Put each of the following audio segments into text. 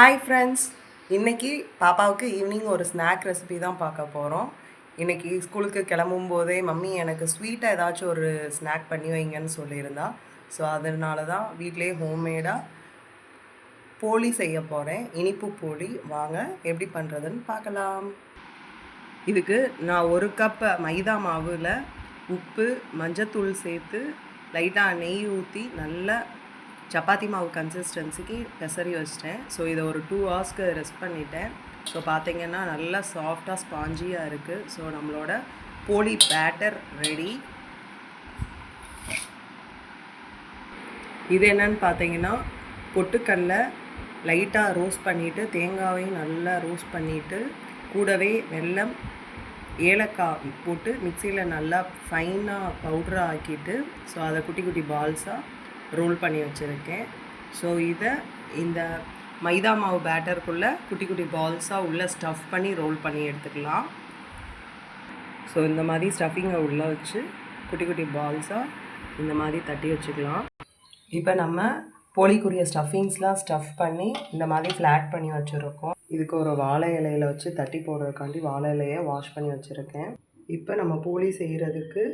Hi friends, இன்றைக்கி பாப்பாவுக்கு evening ஒரு ஸ்நாக் ரெசிபி தான் பார்க்க போகிறோம். இன்றைக்கி ஸ்கூலுக்கு கிளம்பும் போதே மம்மி எனக்கு ஸ்வீட்டாக ஏதாச்சும் ஒரு ஸ்நாக் பண்ணி வைங்கன்னு சொல்லியிருந்தா. ஸோ அதனால தான் வீட்டிலே ஹோம்மேடாக போளி செய்ய போகிறேன். இனிப்பு போளி. வாங்க எப்படி பண்ணுறதுன்னு பார்க்கலாம். இதுக்கு நான் 1 கப் மைதா மாவில் உப்பு, மஞ்சத்தூள் சேர்த்து லைட்டாக நெய் ஊற்றி நல்லா சப்பாத்தி மாவு கன்சிஸ்டன்சிக்கு பெசரி வச்சிட்டேன். ஸோ இதை ஒரு 2 ஹவர்ஸ்க்கு ரெஸ்ட் பண்ணிட்டேன். ஸோ பார்த்திங்கன்னா நல்லா சாஃப்டாக ஸ்பாஞ்சியாக இருக்குது. ஸோ நம்மளோட போளி பேட்டர் ரெடி. இது என்னன்னு பார்த்தீங்கன்னா, பொட்டுக்கடலை லைட்டாக ரோஸ்ட் பண்ணிவிட்டு, தேங்காவையும் நல்லா ரோஸ்ட் பண்ணிவிட்டு, கூடவே வெல்லம், ஏலக்காய் போட்டு மிக்சியில் நல்லா ஃபைனாக பவுடராக ஆக்கிட்டு, ஸோ அதை குட்டி குட்டி பால்ஸாக ரோல் பண்ணி வச்சுருக்கேன். ஸோ இதை இந்த மைதா மாவு பேட்டருக்குள்ளே குட்டி குட்டி பால்ஸாக உள்ளே ஸ்டஃப் பண்ணி ரோல் பண்ணி எடுத்துக்கலாம். ஸோ இந்த மாதிரி ஸ்டஃபிங்கை உள்ளே வச்சு குட்டி குட்டி பால்ஸாக இந்த மாதிரி தட்டி வச்சுக்கலாம். இப்போ நம்ம போளிக்குரிய ஸ்டஃபிங்ஸ்லாம் ஸ்டஃப் பண்ணி இந்த மாதிரி ஃப்ளாட் பண்ணி வச்சுருக்கோம். இதுக்கு ஒரு வாழை இலையில் வச்சு தட்டி போடுறதுக்காண்டி வாழை இலையை வாஷ் பண்ணி வச்சுருக்கேன். இப்போ நம்ம போளி செய்கிறதுக்கு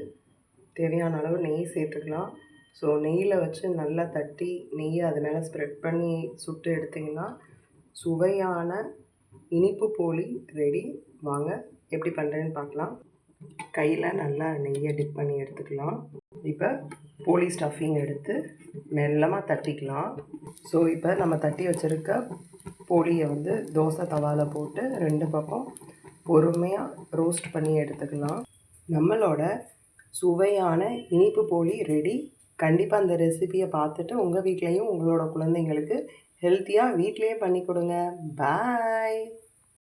தேவையான அளவு நெய் சேர்த்துக்கலாம். ஸோ நெய்யில் வச்சு நல்லா தட்டி நெய்யை அது மேலே ஸ்ப்ரெட் பண்ணி சுட்டு எடுத்திங்கன்னா சுவையான இனிப்பு போளி ரெடி. வாங்க எப்படி பண்ணுறேன்னு பார்க்கலாம். கையில் நல்லா நெய்யை டிப் பண்ணி எடுத்துக்கலாம். இப்போ போளி ஸ்டஃபிங் எடுத்து மெல்லமாக தட்டிக்கலாம். ஸோ இப்போ நம்ம தட்டி வச்சுருக்க போளியை தோசை தவாவில் போட்டு 2 பக்கம் பொறுமையாக ரோஸ்ட் பண்ணி எடுத்துக்கலாம். நம்மளோட சுவையான இனிப்பு போளி ரெடி. கண்டிப்பாக அந்த ரெசிபியை பார்த்துட்டு உங்கள் வீட்லேயும் உங்களோட குழந்தைங்களுக்கு ஹெல்த்தியாக வீட்லேயே பண்ணி கொடுங்க. பாய்.